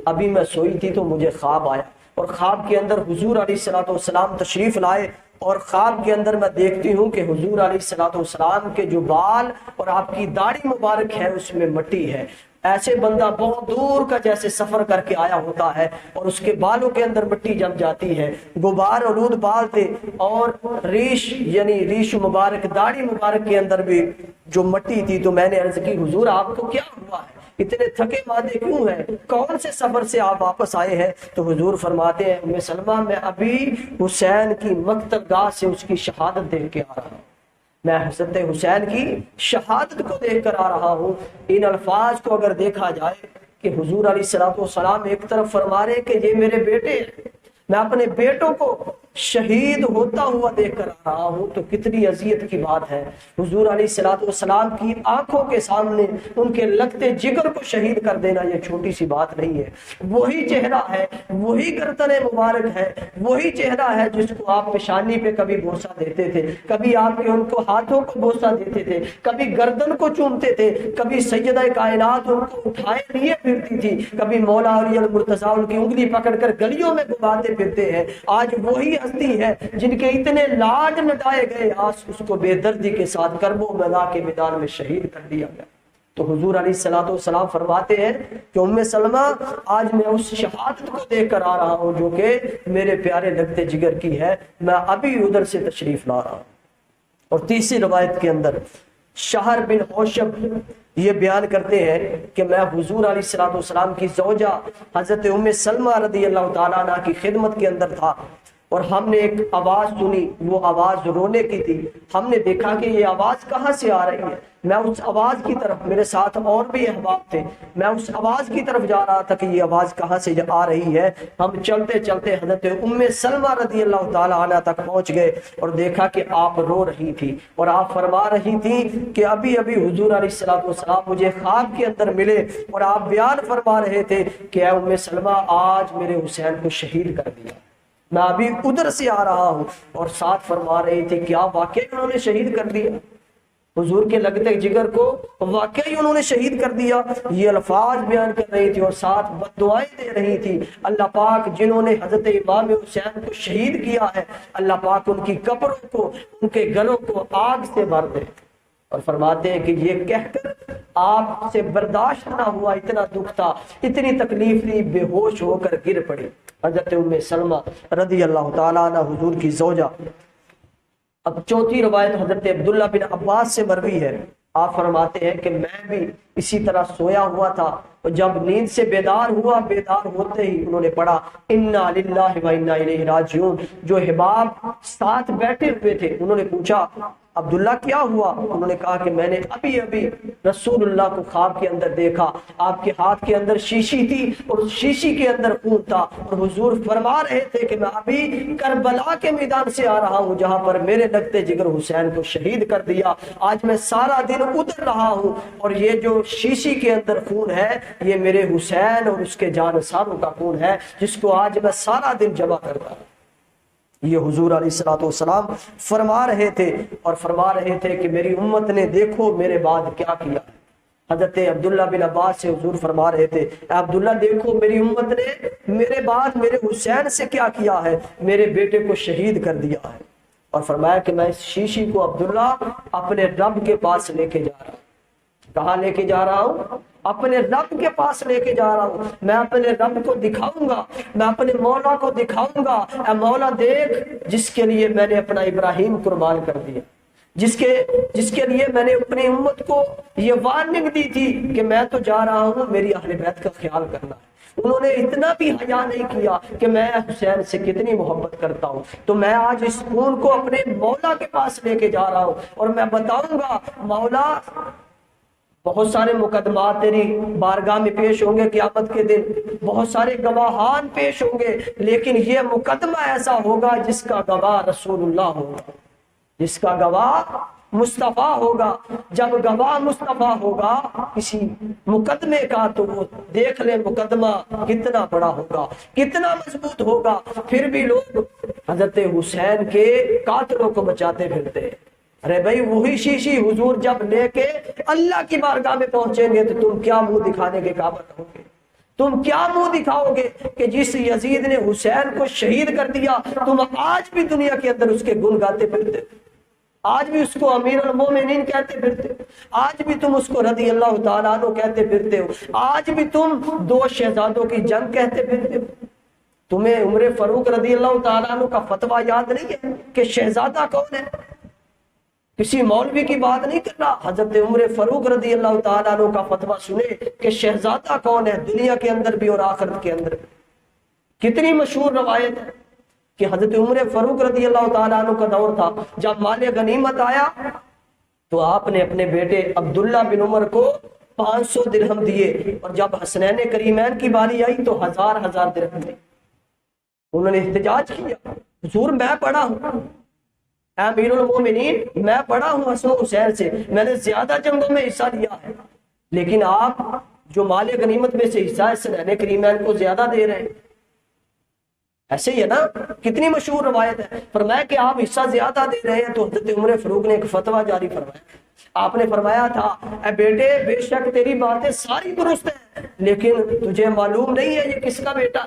ابھی میں سوئی تھی تو مجھے خواب آیا، اور خواب کے اندر حضور علیہ الصلوۃ والسلام تشریف لائے، اور خواب کے اندر میں دیکھتی ہوں کہ حضور علیہ الصلوۃ والسلام کے جو بال اور آپ کی داڑھی مبارک ہے اس میں مٹی ہے۔ ایسے بندہ بہت دور کا جیسے سفر کر کے آیا ہوتا ہے اور اس کے بالوں کے اندر مٹی جم جاتی ہے، غبار آلود بال تھے، اور ریش یعنی ریش مبارک داڑھی مبارک کے اندر بھی جو مٹی تھی۔ تو میں نے عرض کی حضور آپ کو کیا ہوا ہے، اتنے تھکے ماندے کیوں ہیں، کون سے سفر سے آپ واپس آئے ہیں؟ تو حضور فرماتے ہیں ام سلمہ میں ابھی حسین کی مقتل گاہ سے اس کی شہادت دیکھ کے آ رہا ہوں، میں حضرت حسین کی شہادت کو دیکھ کر آ رہا ہوں۔ ان الفاظ کو اگر دیکھا جائے کہ حضور علیہ الصلوۃ والسلام ایک طرف فرما رہے کہ یہ میرے بیٹے ہیں، میں اپنے بیٹوں کو شہید ہوتا ہوا دیکھ کر آ رہا ہوں، تو کتنی اذیت کی بات ہے۔ حضور علیہ الصلوۃ والسلام کی آنکھوں کے سامنے ان کے لگتے جگر کو شہید کر دینا یہ چھوٹی سی بات نہیں ہے۔ وہی چہرہ ہے، وہی گردن مبارک ہے، وہی چہرہ ہے جس کو آپ پیشانی پہ کبھی بوسہ دیتے تھے، کبھی آپ کے ان کو ہاتھوں کو بوسہ دیتے تھے، کبھی گردن کو چومتے تھے، کبھی سیدہ کائنات ان کو اٹھائے لیے پھرتی تھی، کبھی مولا علی المرتضیٰ ان کی انگلی پکڑ کر گلیوں میں گھماتے پھرتے ہیں۔ آج وہی ہستی ہے جن کے اتنے لاڈ لٹائے گئے، آج اس کو بے دردی کے ساتھ کرب و بلا کے میدان میں شہید کر دیا گیا۔ تو حضور علیہ الصلوۃ والسلام فرماتے ہیں کہ ام سلمہ آج میں اس شہادت کو دیکھ کر آ رہا ہوں جو کہ میرے پیارے لگتے جگر کی ہے، میں ابھی ادھر سے تشریف لا رہا ہوں۔ اور تیسری روایت کے اندر شہر بن حوشب یہ بیان کرتے ہیں کہ میں حضور علیہ الصلوۃ والسلام کی زوجہ حضرت ام سلمہ رضی اللہ تعالیٰ عنہ کی خدمت کے اندر تھا، اور ہم نے ایک آواز سنی، وہ آواز رونے کی تھی۔ ہم نے دیکھا کہ یہ آواز کہاں سے آ رہی ہے، میں اس آواز کی طرف، میرے ساتھ اور بھی احباب تھے، میں اس آواز کی طرف جا رہا تھا کہ یہ آواز کہاں سے آ رہی ہے۔ ہم چلتے چلتے حضرت ام سلمہ رضی اللہ تعالی عنہ تک پہنچ گئے اور دیکھا کہ آپ رو رہی تھی، اور آپ فرما رہی تھی کہ ابھی ابھی حضور علیہ الصلوۃ والسلام مجھے خواب کے اندر ملے، اور آپ بیان فرما رہے تھے کہ اے ام سلمہ آج میرے حسین کو شہید کر دیا، میں ابھی ادھر سے آ رہا ہوں، اور ساتھ فرما رہے تھے کیا واقعی انہوں نے شہید کر دیا، حضور کے لگتے جگر کو واقعی انہوں نے شہید کر دیا۔ یہ الفاظ بیان کر رہی تھی اور ساتھ بد دعائیں دے رہی تھی، اللہ پاک جنہوں نے حضرت امام حسین کو شہید کیا ہے، اللہ پاک ان کی قبروں کو، ان کے گلوں کو آگ سے بھر دے۔ اور فرماتے ہیں کہ یہ کہہ کر آپ سے برداشت نہ ہوا، اتنا دکھ تھا، اتنی تکلیف تھی، بے ہوش ہو کر گر پڑی۔ حضرت ام سلمہ رضی اللہ تعالیٰ عنہ حضور کی زوجہ۔ اب چوتھی روایت حضرت عبداللہ بن عباس سے مروی ہے، آپ فرماتے ہیں کہ میں بھی اسی طرح سویا ہوا تھا، اور جب نیند سے بیدار ہوا، بیدار ہوتے ہی انہوں نے پڑھا انا للہ و انا الیہ راجعون۔ جو حباب ساتھ بیٹھے ہوئے تھے انہوں نے پوچھا عبداللہ کیا ہوا؟ انہوں نے کہا کہ میں نے ابھی ابھی رسول اللہ کو خواب کے اندر دیکھا، آپ کے ہاتھ کے اندر شیشی تھی اور اس شیشی کے اندر خون تھا، اور حضور فرما رہے تھے کہ میں ابھی کربلا کے میدان سے آ رہا ہوں جہاں پر میرے لگتے جگر حسین کو شہید کر دیا، آج میں سارا دن ادھر رہا ہوں، اور یہ جو شیشی کے اندر خون ہے یہ میرے حسین اور اس کے جانثاروں کا خون ہے جس کو آج میں سارا دن جمع کرتا ہوں۔ یہ حضور علیہ الصلوۃ والسلام فرما رہے تھے، اور فرما رہے تھے کہ میری امت نے دیکھو میرے بعد کیا کیا۔ حضرت عبداللہ بن عباس سے حضور فرما رہے تھے اے عبداللہ دیکھو میری امت نے میرے بعد میرے حسین سے کیا کیا ہے، میرے بیٹے کو شہید کر دیا ہے۔ اور فرمایا کہ میں اس شیشی کو عبداللہ اپنے رب کے پاس لے کے جا رہا ہوں۔ کہاں لے کے جا رہا ہوں؟ اپنے رب کے پاس لے کے جا رہا ہوں، میں اپنے رب کو دکھاؤں گا، میں اپنے مولا کو دکھاؤں گا، اے مولا دیکھ جس کے لیے میں نے اپنا ابراہیم قربان کر دیا، جس کے لیے میں نے اپنی امت کو یہ وارننگ دی تھی کہ میں تو جا رہا ہوں، میری اہل بیت کا خیال کرنا ہے۔ انہوں نے اتنا بھی حیا نہیں کیا کہ میں حسین سے کتنی محبت کرتا ہوں، تو میں آج اس خون کو اپنے مولا کے پاس لے کے جا رہا ہوں، اور میں بتاؤں گا مولا بہت سارے مقدمات تیری بارگاہ میں پیش ہوں گے قیامت کے دن، بہت سارے گواہان پیش ہوں گے، لیکن یہ مقدمہ ایسا ہوگا جس کا گواہ رسول اللہ ہوگا، جس کا گواہ مصطفیٰ ہوگا۔ جب گواہ مصطفیٰ ہوگا کسی مقدمے کا تو وہ دیکھ لے مقدمہ کتنا بڑا ہوگا، کتنا مضبوط ہوگا، پھر بھی لوگ حضرت حسین کے قاتلوں کو بچاتے پھرتے ہیں۔ ارے بھائی وہی شیشی حضور جب لے کے اللہ کی بارگاہ میں پہنچیں گے تو تم کیا منہ دکھانے کے قابل ہو گے؟ تم کیا منہ دکھاؤ گے کہ جس یزید نے حسین کو شہید کر دیا تم آج بھی دنیا کے اندر اس کے گن گاتے پھرتے، آج بھی اس کو امیر المومنین کہتے پھرتے، آج بھی تم اس کو رضی اللہ تعالیٰ عنہ کہتے پھرتے ہو، آج بھی تم دو شہزادوں کی جنگ کہتے پھرتے ہو۔ تمہیں عمر فاروق رضی اللہ تعالیٰ عنہ کا فتویٰ یاد نہیں ہے کہ شہزادہ کون ہے؟ کسی مولوی کی بات نہیں کر رہا، حضرت عمر فاروق رضی اللہ تعالیٰ عنہ کا فتویٰ سنے کہ شہزادہ کون ہے دنیا کے اندر بھی اور آخرت کے اندر بھی۔ کتنی مشہور روایت ہے کہ حضرت عمر فاروق رضی اللہ تعالیٰ عنہ کا دور تھا، جب مال غنیمت آیا تو آپ نے اپنے بیٹے عبداللہ بن عمر کو 500 درہم دیے، اور جب حسنین کریمین کی باری آئی تو 1000 درہم دی۔ انہوں نے احتجاج کیا حضور میں پڑھا ہوں، اے امیر المومنین میں پڑھا ہوں حسن و حسین سے، میں نے زیادہ جنگوں میں حصہ لیا ہے، لیکن آپ جو مال غنیمت میں سے حصہ ہے حسنین کریمین کو زیادہ دے رہے ہیں۔ ایسے ہی ہے نا، کتنی مشہور روایت ہے۔ فرمایا کہ آپ حصہ زیادہ دے رہے ہیں تو حضرت عمر فاروق نے ایک فتویٰ جاری فرمایا۔ آپ نے فرمایا تھا اے بیٹے بے شک تیری باتیں ساری درست ہیں، لیکن تجھے معلوم نہیں ہے یہ کس کا بیٹا،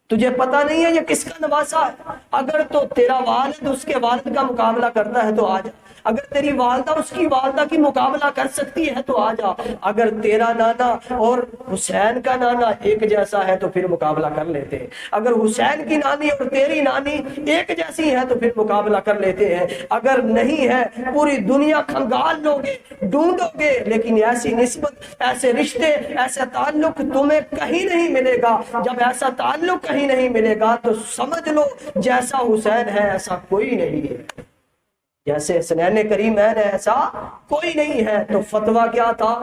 تجھے پتہ نہیں ہے یہ کس کا نواسا ہے۔ اگر تو تیرا والد اس کے والد کا مقابلہ کرتا ہے تو آ جا، اگر تیری والدہ اس کی والدہ کی مقابلہ کر سکتی ہے تو آ جا، اگر تیرا نانا اور حسین کا نانا ایک جیسا ہے تو پھر مقابلہ کر لیتے ہیں، اگر حسین کی نانی اور تیری نانی ایک جیسی ہے تو پھر مقابلہ کر لیتے ہیں، اگر نہیں ہے پوری دنیا کھنگال لو گے ڈھونڈو گے، لیکن ایسی نسبت ایسے رشتے ایسا تعلق تمہیں کہیں نہیں ملے گا۔ جب ایسا تعلق کہیں نہیں ملے گا تو سمجھ لو جیسا حسین ہے ایسا کوئی نہیں ہے، جیسے حسنین کریمین ہے ایسا کوئی نہیں ہے۔ تو فتویٰ کیا تھا؟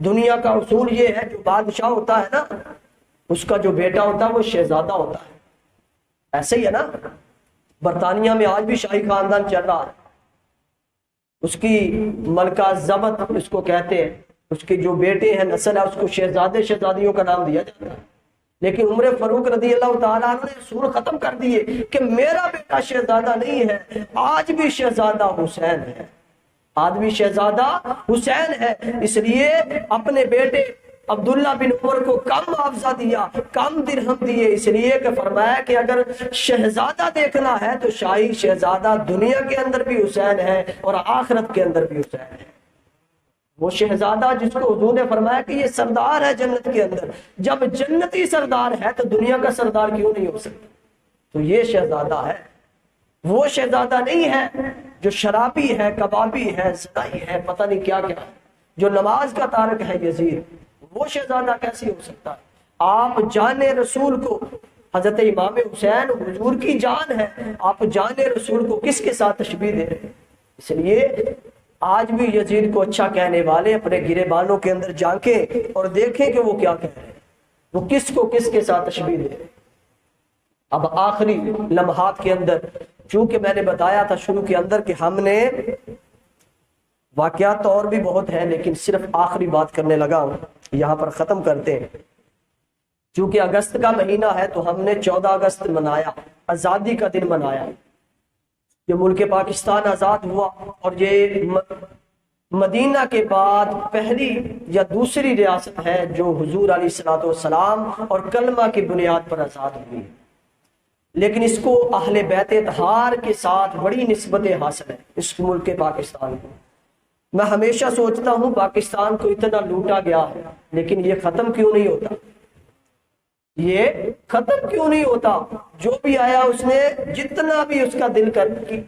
دنیا کا اصول یہ ہے جو بادشاہ ہوتا ہے نا اس کا جو بیٹا ہوتا ہے وہ شہزادہ ہوتا ہے۔ ایسے ہی ہے نا، برطانیہ میں آج بھی شاہی خاندان چل رہا ہے، اس کی ملکہ ضبط اس کو کہتے ہیں، اس کے جو بیٹے ہیں نسل ہے اس کو شہزادے شہزادیوں کا نام دیا جاتا ہے، لیکن عمر فاروق رضی اللہ تعالیٰ عنہ نے اصول ختم کر دیے کہ میرا بیٹا شہزادہ نہیں ہے، آج بھی شہزادہ حسین ہے، آج بھی شہزادہ حسین ہے۔ اس لیے اپنے بیٹے عبداللہ بن عمر کو کم معاوضہ دیا، کم درہم دیے، اس لیے کہ فرمایا کہ اگر شہزادہ دیکھنا ہے تو شاہی شہزادہ دنیا کے اندر بھی حسین ہے اور آخرت کے اندر بھی حسین ہے۔ وہ شہزادہ جس کو حضور نے فرمایا کہ یہ سردار ہے جنت کے اندر، جب جنتی سردار ہے تو دنیا کا سردار کیوں نہیں ہو سکتا؟ تو یہ شہزادہ ہے، وہ شہزادہ نہیں ہے جو شرابی ہے، کبابی ہے، زنائی ہے، پتہ نہیں کیا کیا ہے، جو نماز کا تارک ہے یزید، وہ شہزادہ کیسے ہو سکتا ہے؟ آپ جان رسول کو، حضرت امام حسین حضور کی جان ہے، آپ جان رسول کو کس کے ساتھ تشبیہ دے رہے ہیں؟ اس لیے آج بھی یزید کو اچھا کہنے والے اپنے گرے بانوں کے اندر جھانکیں اور دیکھیں کہ وہ کیا کہہ رہے ہیں، وہ کس کو کس کے ساتھ تشبیہ دے رہے ہیں۔ اب آخری لمحات کے اندر، چونکہ میں نے بتایا تھا شروع کے اندر کہ ہم نے واقعات تو اور بھی بہت ہیں، لیکن صرف آخری بات کرنے لگا ہوں، یہاں پر ختم کرتے ہیں۔ چونکہ اگست کا مہینہ ہے تو ہم نے 14 اگست منایا، آزادی کا دن منایا، یہ ملک پاکستان آزاد ہوا، اور یہ مدینہ کے بعد پہلی یا دوسری ریاست ہے جو حضور علیہ الصلوۃ والسلام اور کلمہ کی بنیاد پر آزاد ہوئی، لیکن اس کو اہل بیت اطہار کے ساتھ بڑی نسبتیں حاصل ہیں اس ملک پاکستان کو۔ میں ہمیشہ سوچتا ہوں پاکستان کو اتنا لوٹا گیا ہے، لیکن یہ ختم کیوں نہیں ہوتا؟ یہ ختم کیوں نہیں ہوتا؟ جو بھی آیا اس نے جتنا بھی اس کا دل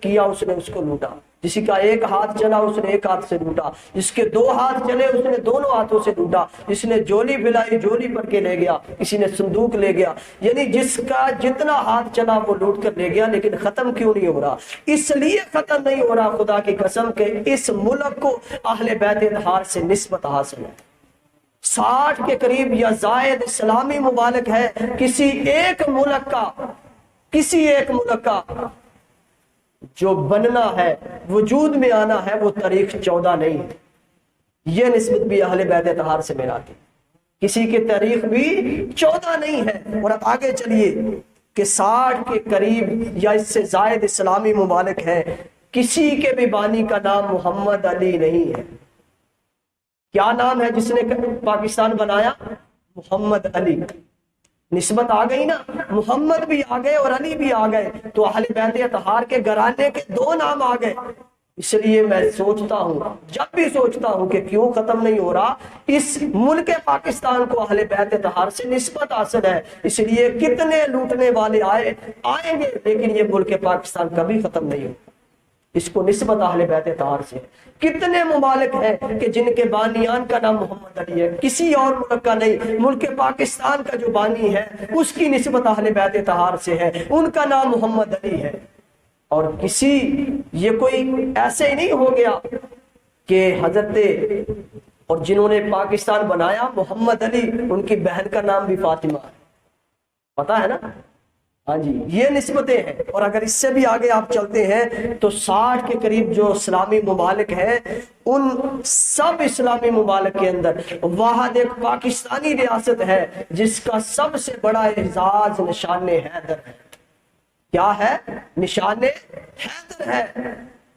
کیا اس نے اس کو لوٹا، کسی کا ایک ہاتھ چلا اس نے ایک ہاتھ سے لوٹا، جس کے 2 ہاتھ چلے اس نے دونوں ہاتھوں سے لوٹا، جس نے جولی پھیلائی جولی بھر کے لے گیا، کسی نے صندوق لے گیا، یعنی جس کا جتنا ہاتھ چلا وہ لوٹ کر لے گیا۔ لیکن ختم کیوں نہیں ہو رہا؟ اس لیے ختم نہیں ہو رہا خدا کی قسم کہ اس ملک کو اہل بیت اطہار سے نسبت حاصل ہے۔ 60 کے قریب یا زائد اسلامی ممالک ہے، کسی ایک ملک کا جو بننا ہے، وجود میں آنا ہے، وہ تاریخ 14 نہیں ہے۔ یہ نسبت بھی اہل بیت اطہار سے ملاتی، کسی کی تاریخ بھی 14 نہیں ہے۔ اور اب آگے چلیے کہ 60 کے قریب یا اس سے زائد اسلامی ممالک ہیں، کسی کے بھی بانی کا نام محمد علی نہیں ہے۔ کیا نام ہے جس نے پاکستان بنایا؟ محمد علی۔ نسبت آ گئی نا، محمد بھی آ گئے اور علی بھی آ گئے، تو اہل بیت اطہار کے گھرانے کے 2 نام آ گئے۔ اس لیے میں سوچتا ہوں، جب بھی سوچتا ہوں کہ کیوں ختم نہیں ہو رہا، اس ملک پاکستان کو اہل بیت اطہار سے نسبت حاصل ہے، اس لیے کتنے لوٹنے والے آئیں گے، لیکن یہ ملک پاکستان کبھی ختم نہیں ہوگا، اس کو نسبت اہل بیت اطہار سے۔ کتنے ممالک ہیں کہ جن کے بانیان کا نام محمد علی ہے، کسی اور ملک کا نہیں، ملک پاکستان کا جو بانی ہے اس کی نسبت اہل بیت اطہار سے ہے، ان کا نام محمد علی ہے۔ اور یہ کوئی ایسے ہی نہیں ہو گیا کہ حضرت اور جنہوں نے پاکستان بنایا محمد علی، ان کی بہن کا نام بھی فاطمہ ہے، پتا ہے نا؟ ہاں جی، یہ نسبتیں ہیں۔ اور اگر اس سے بھی آگے آپ چلتے ہیں تو 60 کے قریب جو اسلامی ممالک ہیں، ان سب اسلامی ممالک کے اندر واحد ایک پاکستانی ریاست ہے جس کا سب سے بڑا اعزاز نشان حیدر ہے۔ کیا ہے؟ نشان حیدر ہے۔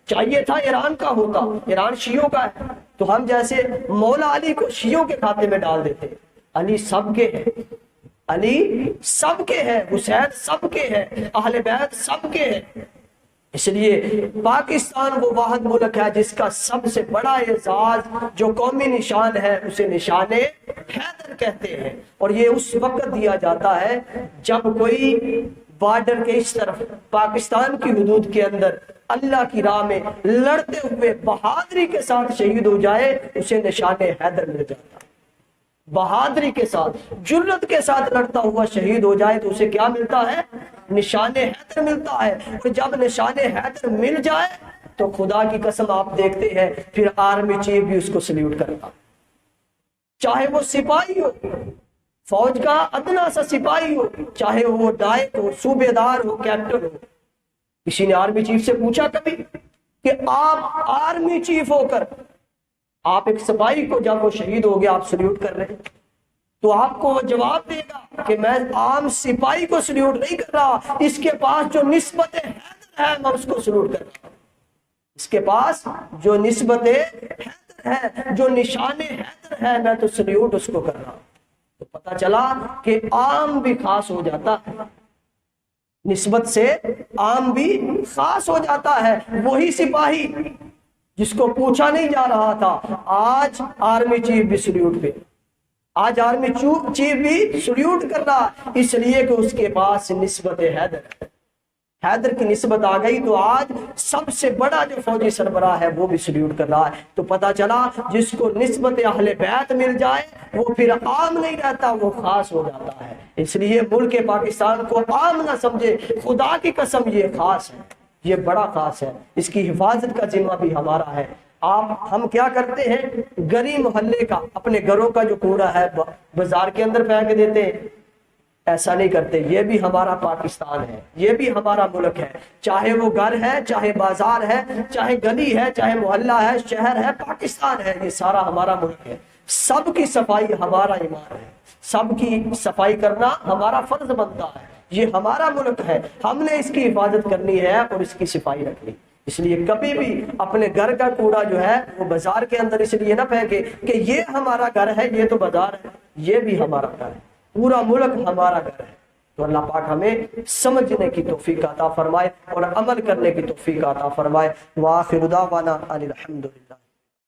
چاہیے تھا ایران کا ہوتا، ایران شیعوں کا ہے، تو ہم جیسے مولا علی کو شیعوں کے کھاتے میں ڈال دیتے۔ علی سب کے ہیں، علی سب کے ہیں، حسین سب کے ہیں، اہل بیت سب کے ہیں۔ اس لیے پاکستان وہ واحد ملک ہے جس کا سب سے بڑا اعزاز جو قومی نشان ہے اسے نشان حیدر کہتے ہیں، اور یہ اس وقت دیا جاتا ہے جب کوئی بارڈر کے اس طرف پاکستان کی حدود کے اندر اللہ کی راہ میں لڑتے ہوئے بہادری کے ساتھ شہید ہو جائے، اسے نشان حیدر مل جاتا ہے۔ بہادری کے ساتھ، جرت کے ساتھ لڑتا ہوا شہید ہو جائے تو اسے کیا ملتا ہے؟ نشان حیدر ملتا ہے۔ اور جب نشان حیدر مل جائے تو خدا کی قسم آپ دیکھتے ہیں پھر آرمی چیف بھی اس کو سلیوٹ کرتا، چاہے وہ سپاہی ہو، فوج کا ادنا سا سپاہی ہو، چاہے وہ ڈائٹ ہو، صوبے دار ہو، کیپٹن ہو۔ کسی نے آرمی چیف سے پوچھا کبھی کہ آپ آرمی چیف ہو کر آپ ایک سپاہی کو جب وہ شہید ہو گیا آپ سلیوٹ کر رہے ہیں؟ تو آپ کو وہ جواب دے گا کہ میں عام سپاہی کو سلیوٹ نہیں کر رہا، اس کے پاس جو نسبت حیدر ہے میں اس کو سلیوٹ کر رہا ہوں، اس کے پاس جو نسبت حیدر ہے، جو نشان حیدر ہے، میں تو سلیوٹ اس کو کر رہا ہوں۔ تو پتہ چلا کہ عام بھی خاص ہو جاتا ہے، نسبت سے عام بھی خاص ہو جاتا ہے۔ وہی سپاہی جس کو پوچھا نہیں جا رہا تھا، آج آرمی چیف بھی سلیوٹ پہ، آج آرمی چیف بھی سلیوٹ کر رہا، اس لیے کہ اس کے پاس نسبت حیدر کی نسبت آ گئی، تو آج سب سے بڑا جو فوجی سربراہ ہے وہ بھی سلیوٹ کر رہا ہے۔ تو پتہ چلا جس کو نسبت اہل بیت مل جائے وہ پھر عام نہیں رہتا، وہ خاص ہو جاتا ہے۔ اس لیے ملک پاکستان کو عام نہ سمجھے، خدا کی قسم یہ خاص ہے، یہ بڑا خاص ہے، اس کی حفاظت کا ذمہ بھی ہمارا ہے۔ ہم کیا کرتے ہیں، گلی محلے کا، اپنے گھروں کا جو کوڑا ہے بازار کے اندر پھینک دیتے ہیں، ایسا نہیں کرتے۔ یہ بھی ہمارا پاکستان ہے، یہ بھی ہمارا ملک ہے، چاہے وہ گھر ہے، چاہے بازار ہے، چاہے گلی ہے، چاہے محلہ ہے، شہر ہے، پاکستان ہے، یہ سارا ہمارا ملک ہے۔ سب کی صفائی ہمارا ایمان ہے، سب کی صفائی کرنا ہمارا فرض بنتا ہے، یہ ہمارا ملک ہے، ہم نے اس کی حفاظت کرنی ہے اور اس کی صفائی رکھنی۔ اس لیے کبھی بھی اپنے گھر کا کوڑا جو ہے وہ بازار کے اندر اس لیے نہ پھینکے کہ یہ ہمارا گھر ہے، یہ تو بازار ہے، یہ بھی ہمارا گھر ہے، پورا ملک ہمارا گھر ہے۔ تو اللہ پاک ہمیں سمجھنے کی توفیق عطا فرمائے اور عمل کرنے کی توفیق عطا فرمائے۔ وآخر دعوانا ان الحمدللہ۔